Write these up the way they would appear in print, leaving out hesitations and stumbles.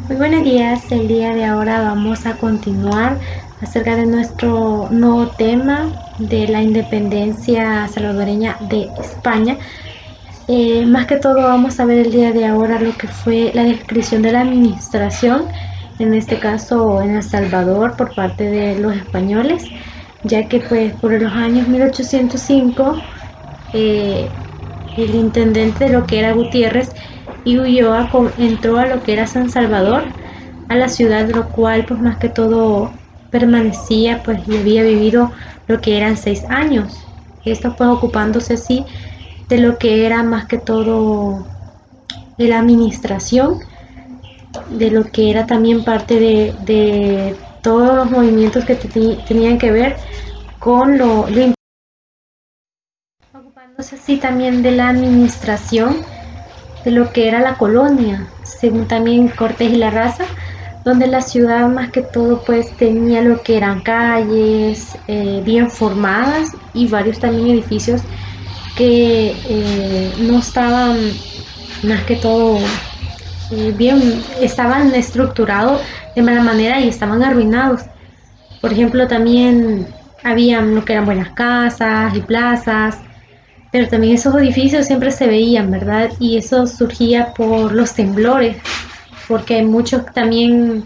Muy buenos días, el día de ahora vamos a continuar acerca de nuestro nuevo tema de la independencia salvadoreña de España. Más que todo vamos a ver el día de ahora lo que fue la descripción de la administración, en este caso en El Salvador por parte de los españoles, ya que pues por los años 1805 eh, el intendente de lo que era Gutiérrez y Ulloa entró a lo que era San Salvador, a la ciudad, de lo cual pues más que todo permanecía pues y había vivido lo que eran 6 años. Esto pues ocupándose así de lo que era más que todo de la administración, de lo que era también parte de todos los movimientos que tenían que ver con lo ocupándose así también de la administración de lo que era la colonia, según también Cortés y Larraza, donde la ciudad más que todo pues tenía lo que eran calles bien formadas y varios también edificios que no estaban más que todo bien, estaban estructurados de mala manera y estaban arruinados. Por ejemplo, también habían lo que eran buenas casas y plazas, pero también esos edificios siempre se veían, ¿verdad? Y eso surgía por los temblores, porque hay muchos también,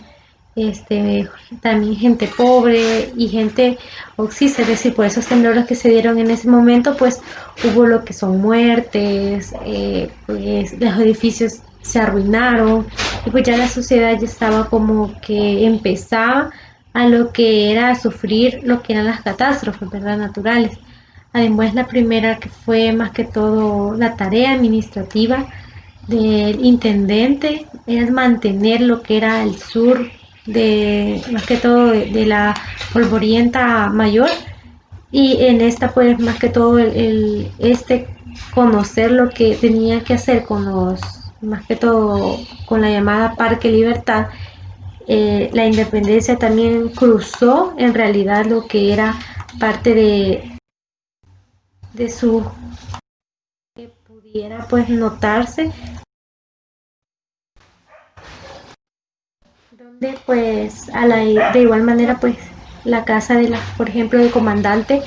este, también gente pobre y gente oxisa, es decir, por esos temblores que se dieron en ese momento, pues hubo lo que son muertes, pues los edificios se arruinaron y pues ya la sociedad ya estaba como que empezaba a lo que era a sufrir lo que eran las catástrofes, ¿verdad? Naturales. Además, la primera que fue más que todo la tarea administrativa del intendente era mantener lo que era el sur de más que todo de la polvorienta mayor, y en esta pues más que todo conocer lo que tenía que hacer con los más que todo con la llamada Parque Libertad. La independencia también cruzó en realidad lo que era parte de su que pudiera pues notarse, donde pues de igual manera pues la casa de la, por ejemplo, del comandante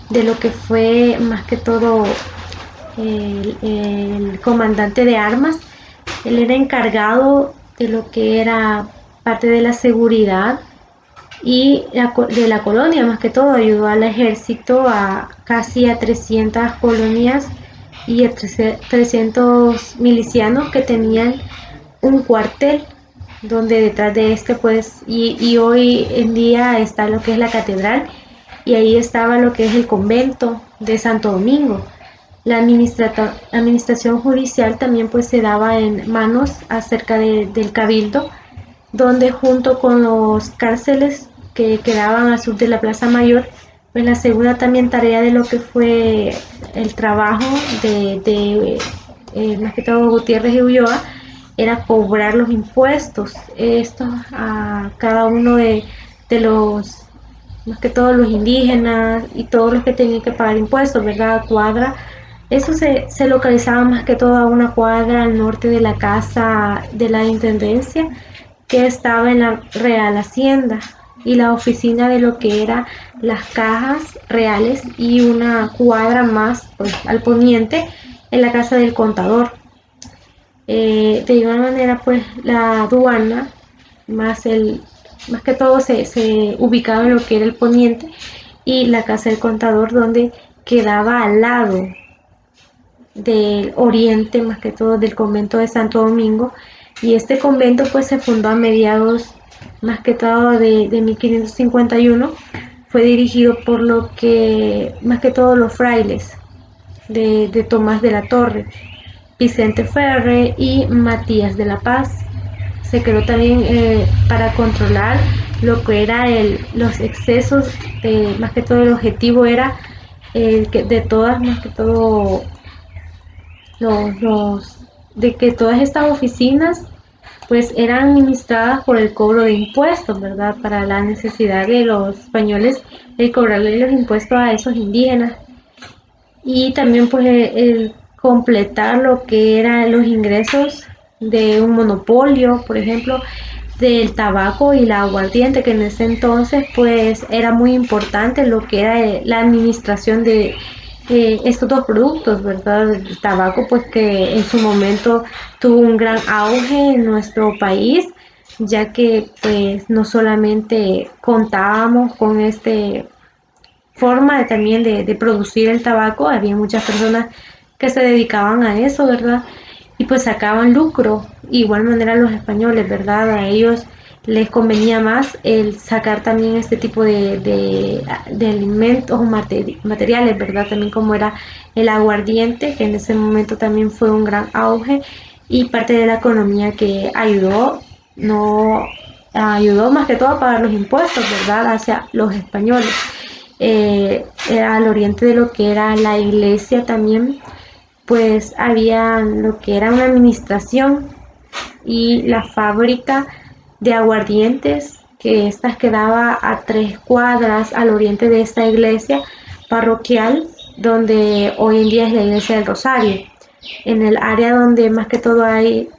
de lo que fue más que todo el comandante de armas, él era encargado de lo que era parte de la seguridad y de la colonia, más que todo ayudó al ejército a casi a 300 colonias y a 300 milicianos que tenían un cuartel, donde detrás de este pues y hoy en día está lo que es la catedral, y ahí estaba lo que es el convento de Santo Domingo. La administración judicial también pues se daba en manos acerca del cabildo, donde junto con los cárceles que quedaban al sur de la Plaza Mayor, pues la segunda también tarea de lo que fue el trabajo más que todo Gutiérrez y Ulloa era cobrar los impuestos, estos a cada uno de los, más que todos los indígenas y todos los que tenían que pagar impuestos, ¿verdad? Cuadra. Eso se localizaba más que todo a una cuadra al norte de la casa de la intendencia, que estaba en la Real Hacienda, y la oficina de lo que eran las cajas reales, y una cuadra más pues, al poniente en la casa del contador. De igual manera pues la aduana más que todo se ubicaba en lo que era el poniente, y la casa del contador donde quedaba al lado del oriente, más que todo del convento de Santo Domingo. Y este convento pues se fundó a mediados más que todo de 1551. Fue dirigido por lo que más que todo los frailes de Tomás de la Torre, Vicente Ferre y Matías de la Paz. Se creó también para controlar lo que era los excesos, más que todo el objetivo era que de todas, más que todo de que todas estas oficinas pues eran administradas por el cobro de impuestos, ¿verdad? Para la necesidad de los españoles de cobrarle los impuestos a esos indígenas, y también pues el completar lo que eran los ingresos de un monopolio, por ejemplo, del tabaco y la aguardiente, que en ese entonces pues era muy importante lo que era la administración de estos dos productos, ¿verdad? El tabaco pues que en su momento tuvo un gran auge en nuestro país, ya que pues no solamente contábamos con este forma también de producir el tabaco, había muchas personas que se dedicaban a eso, ¿verdad? Y pues sacaban lucro, igual manera los españoles, ¿verdad? A ellos les convenía más el sacar también este tipo de alimentos o materiales, ¿verdad? También como era el aguardiente, que en ese momento también fue un gran auge y parte de la economía que ayudó, no ayudó más que todo a pagar los impuestos, ¿verdad? Hacia los españoles. Al oriente de lo que era la iglesia también, pues había lo que era una administración y la fábrica de aguardientes, que esta quedaba a 3 cuadras al oriente de esta iglesia parroquial, donde hoy en día es la iglesia del Rosario. En el área donde más que todo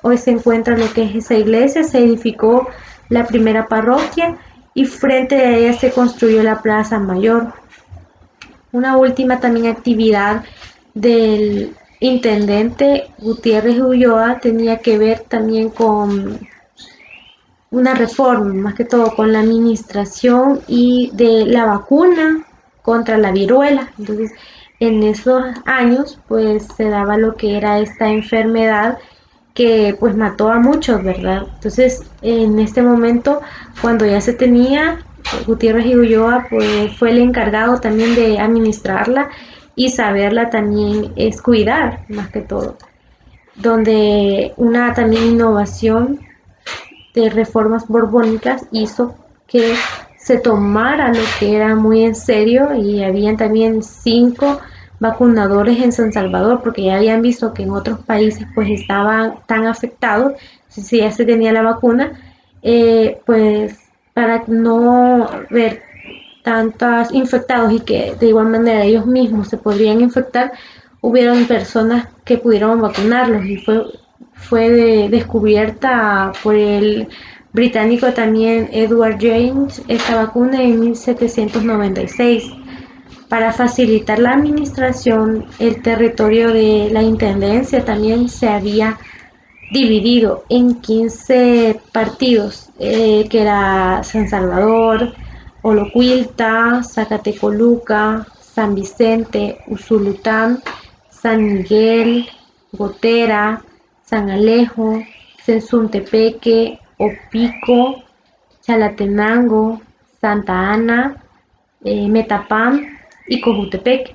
hoy se encuentra lo que es esa iglesia, se edificó la primera parroquia y frente a ella se construyó la Plaza Mayor. Una última también actividad del intendente Gutiérrez Ulloa tenía que ver también con una reforma, más que todo con la administración y de la vacuna contra la viruela. Entonces, en esos años, pues se daba lo que era esta enfermedad que pues mató a muchos, ¿verdad? Entonces, en este momento, cuando ya se tenía, Gutiérrez y Ulloa pues fue el encargado también de administrarla y saberla también es cuidar, más que todo. Donde una también innovación de reformas borbónicas hizo que se tomara lo que era muy en serio y habían también 5 vacunadores en San Salvador porque ya habían visto que en otros países pues estaban tan afectados, si ya se tenía la vacuna, pues para no ver tantos infectados y que de igual manera ellos mismos se podrían infectar, hubieron personas que pudieron vacunarlos y fue descubierta por el británico también Edward James esta vacuna en 1796. Para facilitar la administración, el territorio de la intendencia también se había dividido en 15 partidos, que era San Salvador, Olocuilta, Zacatecoluca, San Vicente, Usulután, San Miguel, Gotera, San Alejo, Sensuntepeque, Opico, Chalatenango, Santa Ana, Metapán y Cojutepeque.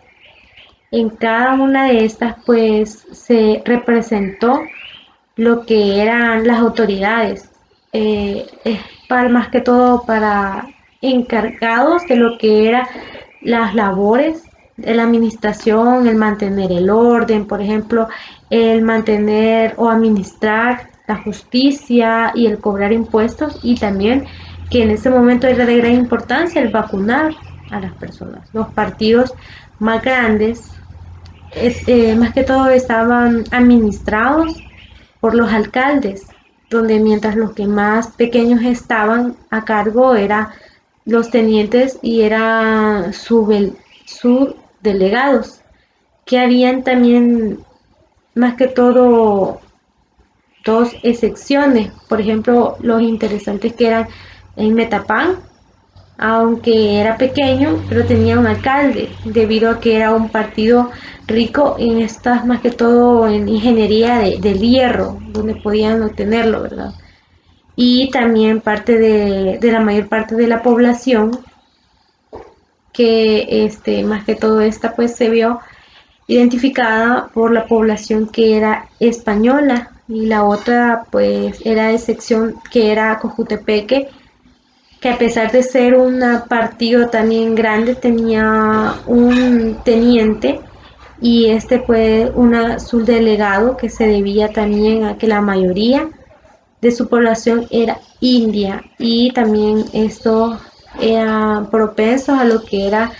En cada una de estas pues se representó lo que eran las autoridades, es para, más que todo para encargados de lo que eran las labores de la administración, el mantener el orden, por ejemplo, el mantener o administrar la justicia y el cobrar impuestos y también que en ese momento era de gran importancia el vacunar a las personas. Los partidos más grandes, más que todo estaban administrados por los alcaldes, donde mientras los que más pequeños estaban a cargo eran los tenientes y eran subdelegados, que habían también más que todo dos excepciones, por ejemplo, los interesantes que eran en Metapán, aunque era pequeño, pero tenía un alcalde, debido a que era un partido rico en estas, más que todo en ingeniería del hierro, donde podían obtenerlo, ¿verdad? Y también parte de la mayor parte de la población, que más que todo esta pues se vio identificada por la población que era española y la otra pues era de sección que era Cojutepeque, que a pesar de ser un partido también grande, tenía un teniente y este fue un subdelegado que se debía también a que la mayoría de su población era india y también esto era propenso a lo que era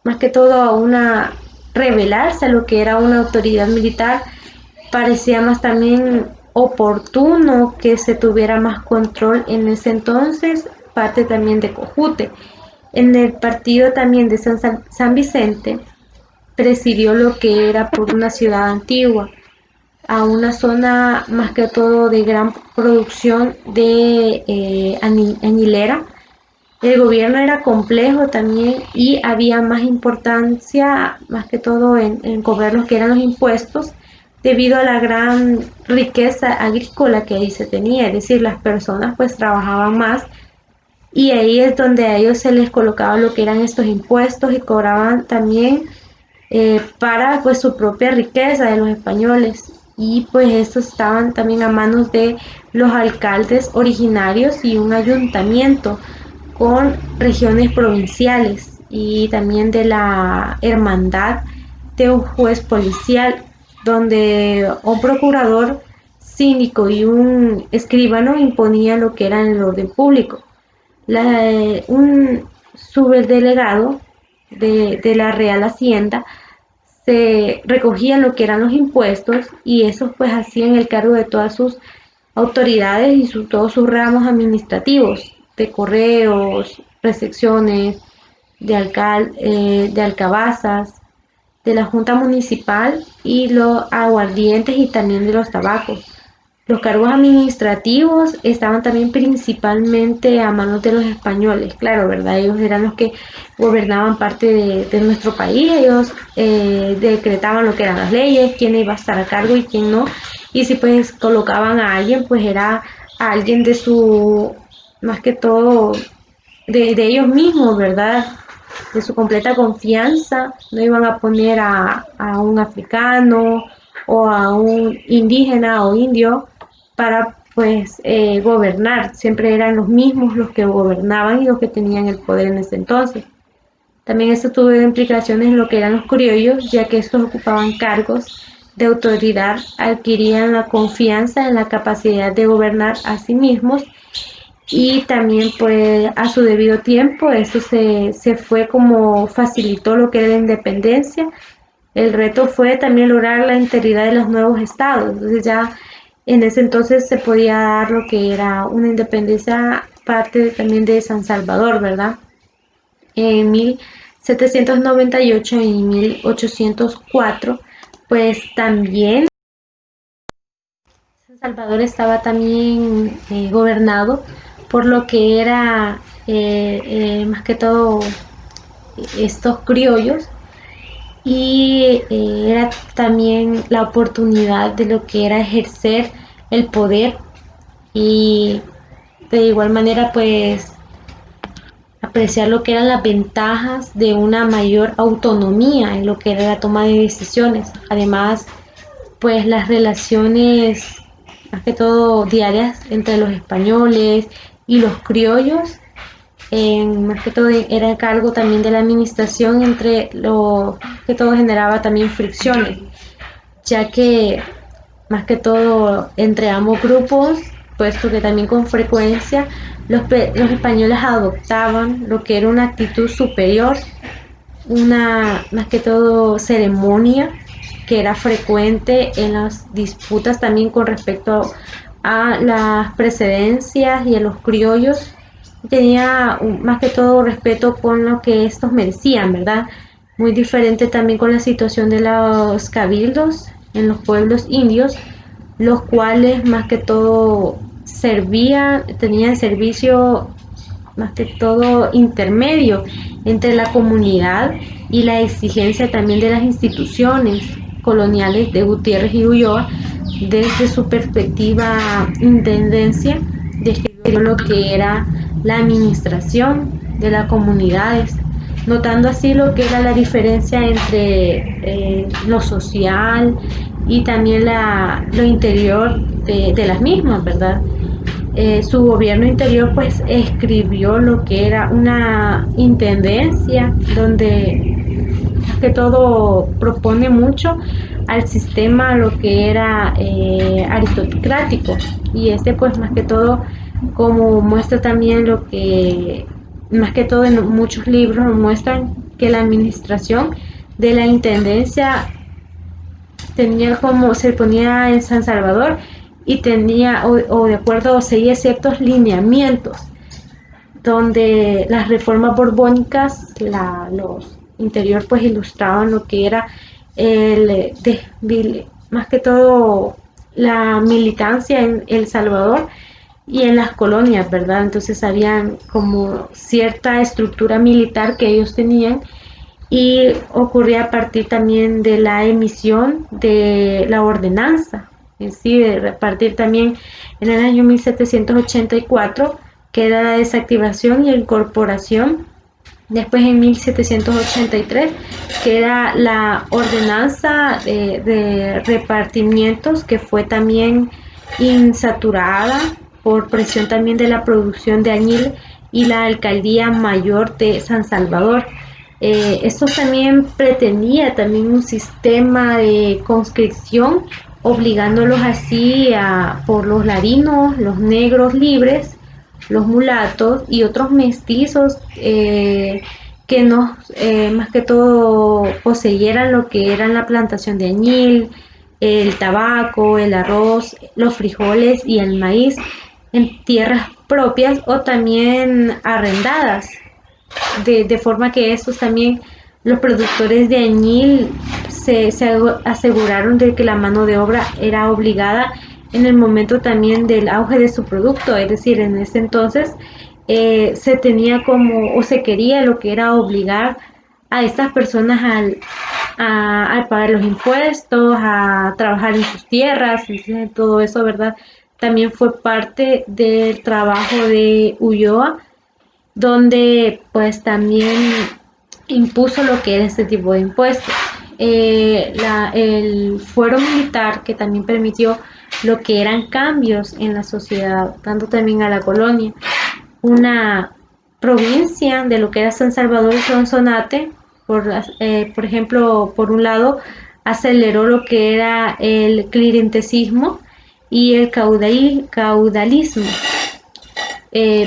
más que todo a rebelarse a lo que era una autoridad militar, parecía más también oportuno que se tuviera más control en ese entonces, parte también de Cojute. En el partido también de San Vicente presidió lo que era por una ciudad antigua, a una zona más que todo de gran producción de añilera. El gobierno era complejo también y había más importancia, más que todo en cobrar lo que eran los impuestos, debido a la gran riqueza agrícola que ahí se tenía, es decir, las personas pues trabajaban más y ahí es donde a ellos se les colocaba lo que eran estos impuestos y cobraban también para pues su propia riqueza de los españoles, y pues estos estaban también a manos de los alcaldes originarios y un ayuntamiento con regiones provinciales y también de la hermandad de un juez policial, donde un procurador, síndico y un escribano imponían lo que era el orden público. Un subdelegado de la Real Hacienda se recogían lo que eran los impuestos y esos pues hacían el cargo de todas sus autoridades y todos sus ramos administrativos, de correos, recepciones, de alcabazas, de la Junta Municipal y los aguardientes y también de los tabacos. Los cargos administrativos estaban también principalmente a manos de los españoles, claro, ¿verdad? Ellos eran los que gobernaban parte de nuestro país, ellos decretaban lo que eran las leyes, quién iba a estar a cargo y quién no, y si pues colocaban a alguien, pues era a alguien de su, más que todo, de ellos mismos, ¿verdad? De su completa confianza, no iban a poner a un africano o a un indígena o indio para pues gobernar, siempre eran los mismos los que gobernaban y los que tenían el poder en ese entonces. También esto tuvo implicaciones en lo que eran los criollos, ya que estos ocupaban cargos de autoridad, adquirían la confianza en la capacidad de gobernar a sí mismos y también pues a su debido tiempo esto se fue como facilitó lo que era la independencia. El reto fue también lograr la integridad de los nuevos estados, entonces ya en ese entonces se podía dar lo que era una independencia parte también de San Salvador, ¿verdad? En 1798 y 1804 pues también San Salvador estaba también gobernado por lo que era más que todo estos criollos, y era también la oportunidad de lo que era ejercer el poder y de igual manera pues apreciar lo que eran las ventajas de una mayor autonomía en lo que era la toma de decisiones. Además, pues las relaciones más que todo diarias entre los españoles y los criollos, más que todo era el cargo también de la administración, entre lo que todo generaba también fricciones, ya que más que todo entre ambos grupos, puesto que también con frecuencia los españoles adoptaban lo que era una actitud superior, una más que todo ceremonia que era frecuente en las disputas también con respecto a las precedencias y a los criollos. Tenía más que todo respeto con lo que estos merecían, ¿verdad? Muy diferente también con la situación de los cabildos en los pueblos indios, los cuales más que todo servían, tenían servicio más que todo intermedio entre la comunidad y la exigencia también de las instituciones coloniales de Gutiérrez y Ulloa. Desde su perspectiva intendencia, describió lo que era la administración de las comunidades, notando así lo que era la diferencia entre lo social y también lo interior de las mismas, ¿verdad? Su gobierno interior pues escribió lo que era una intendencia donde más que todo propone mucho al sistema lo que era aristocrático, y este pues más que todo como muestra también lo que más que todo en muchos libros muestran que la administración de la intendencia tenía como se ponía en San Salvador y tenía, o de acuerdo, seguía ciertos lineamientos, donde las reformas borbónicas, los interior pues ilustraban lo que era más que todo la militancia en El Salvador y en las colonias, ¿verdad? Entonces habían como cierta estructura militar que ellos tenían y ocurría a partir también de la emisión de la ordenanza, es decir, a partir también en el año 1784, que era la desactivación y incorporación. Después en 1783, que era la ordenanza de repartimientos, que fue también insaturada por presión también de la producción de añil y la alcaldía mayor de San Salvador. Esto también pretendía también un sistema de conscripción, obligándolos así por los ladinos, los negros libres, los mulatos y otros mestizos que no, más que todo poseyeran lo que eran la plantación de añil, el tabaco, el arroz, los frijoles y el maíz en tierras propias o también arrendadas, de forma que estos también, los productores de añil, se aseguraron de que la mano de obra era obligada en el momento también del auge de su producto, es decir, en ese entonces se tenía como, o se quería lo que era obligar a estas personas al pagar los impuestos, a trabajar en sus tierras, entonces, todo eso, ¿verdad? También fue parte del trabajo de Ulloa, donde pues también impuso lo que era este tipo de impuestos. El fuero militar que también permitió lo que eran cambios en la sociedad, dando también a la colonia una provincia de lo que era San Salvador y Sonsonate, por ejemplo, por un lado, aceleró lo que era el clientelismo y el caudalismo.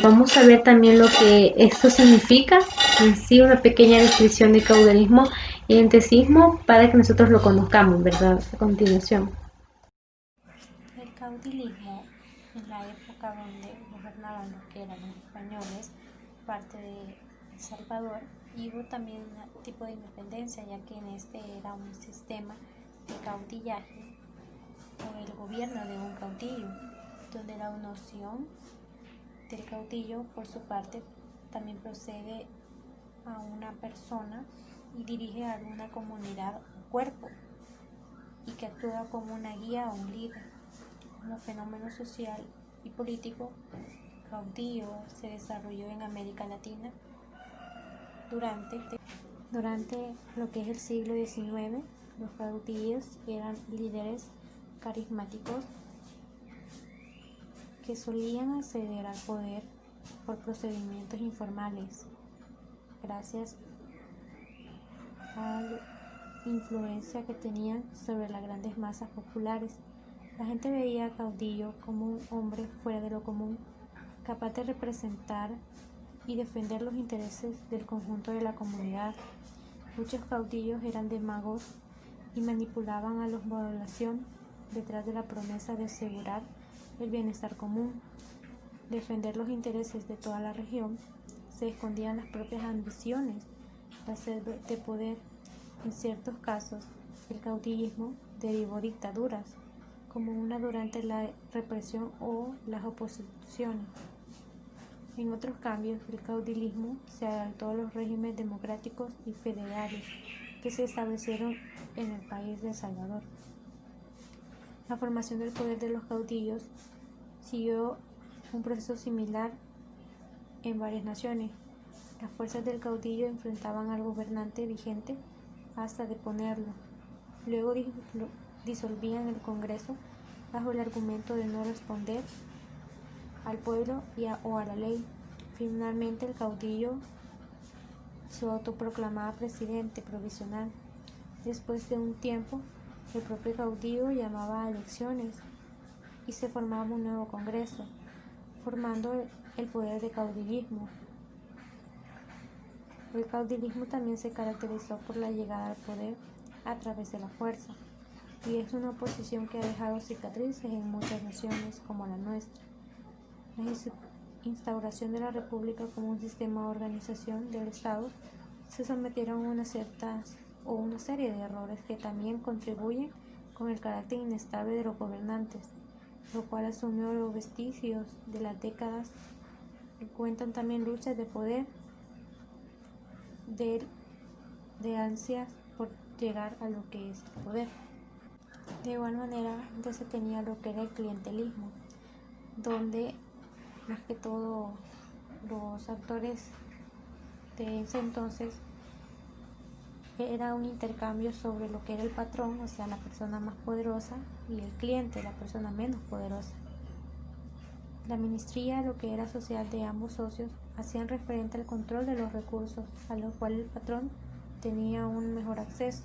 Vamos a ver también lo que esto significa, en sí una pequeña descripción de caudalismo y clientelismo para que nosotros lo conozcamos, ¿verdad? A continuación. El caudilismo, en la época donde gobernaban los que eran los españoles, parte de El Salvador, y hubo también un tipo de independencia, ya que en este era un sistema de caudillaje con el gobierno de un caudillo, donde la noción del caudillo, por su parte, también procede a una persona y dirige a alguna comunidad o cuerpo, y que actúa como una guía o un líder. Como fenómeno social y político, caudillo se desarrolló en América Latina durante lo que es el siglo XIX. Los caudillos eran líderes carismáticos que solían acceder al poder por procedimientos informales, gracias a la influencia que tenían sobre las grandes masas populares. La gente veía a Caudillo como un hombre fuera de lo común, capaz de representar y defender los intereses del conjunto de la comunidad. Muchos caudillos eran demagogos y manipulaban a la población detrás de la promesa de asegurar el bienestar común, defender los intereses de toda la región. Se escondían las propias ambiciones, la sed de poder. En ciertos casos, el caudillismo derivó dictaduras, como una durante la represión o las oposiciones. En otros cambios, el caudillismo se adaptó a los regímenes democráticos y federales que se establecieron en el país de El Salvador. La formación del poder de los caudillos siguió un proceso similar en varias naciones. Las fuerzas del caudillo enfrentaban al gobernante vigente hasta deponerlo. Luego disolvían el Congreso bajo el argumento de no responder al pueblo o a la ley. Finalmente, el caudillo se autoproclamaba presidente provisional. Después de un tiempo, el propio caudillo llamaba a elecciones y se formaba un nuevo Congreso, formando el poder de caudillismo. El caudillismo también se caracterizó por la llegada al poder a través de la fuerza. y es una oposición que ha dejado cicatrices en muchas naciones como la nuestra. La instauración de la República como un sistema de organización del Estado se sometieron a una serie de errores que también contribuyen con el carácter inestable de los gobernantes, lo cual asumió los vestigios de las décadas que cuentan también luchas de poder, de ansias por llegar a lo que es el poder. De igual manera, antes se tenía lo que era el clientelismo, donde más que todo los actores de ese entonces era un intercambio sobre lo que era el patrón, o sea, la persona más poderosa, y el cliente, la persona menos poderosa. La ministría, lo que era social de ambos socios, hacían referente al control de los recursos, a lo cual el patrón tenía un mejor acceso,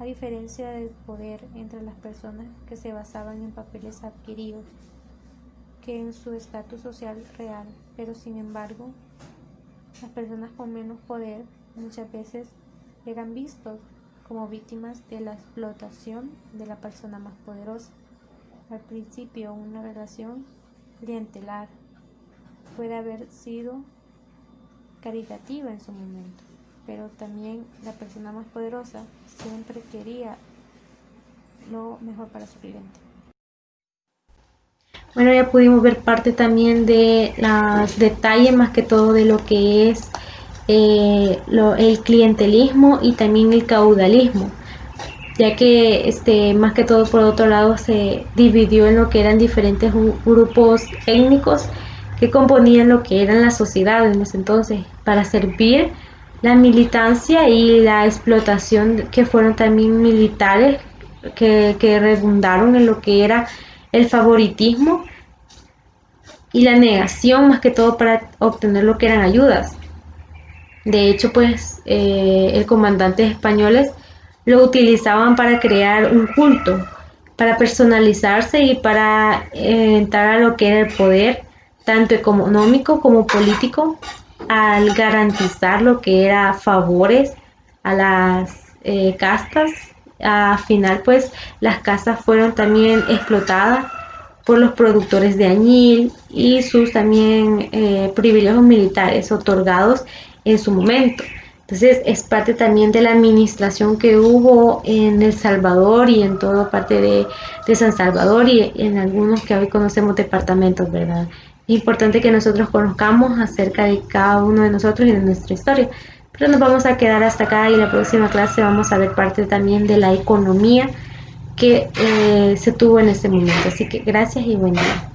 a diferencia del poder entre las personas que se basaban en papeles adquiridos que en su estatus social real, pero sin embargo, las personas con menos poder muchas veces eran vistos como víctimas de la explotación de la persona más poderosa. Al principio, una relación clientelar puede haber sido caritativa en su momento, pero también la persona más poderosa siempre quería lo mejor para su cliente. Bueno, ya pudimos ver parte también de los detalles más que todo de lo que es el clientelismo y también el caudalismo, ya que más que todo por otro lado se dividió en lo que eran diferentes grupos étnicos que componían lo que eran las sociedades en ese entonces para servir la militancia y la explotación que fueron también militares que redundaron en lo que era el favoritismo y la negación más que todo para obtener lo que eran ayudas. De hecho, pues el comandantes españoles lo utilizaban para crear un culto, para personalizarse y para entrar a lo que era el poder, tanto económico como político, al garantizar lo que era favores a las castas. Al final, pues las casas fueron también explotadas por los productores de añil y sus también privilegios militares otorgados en su momento. Entonces es parte también de la administración que hubo en El Salvador y en toda parte de San Salvador y en algunos que hoy conocemos departamentos, ¿verdad? Es importante que nosotros conozcamos acerca de cada uno de nosotros y de nuestra historia. Pero nos vamos a quedar hasta acá y la próxima clase vamos a ver parte también de la economía que se tuvo en ese momento. Así que gracias y buen día.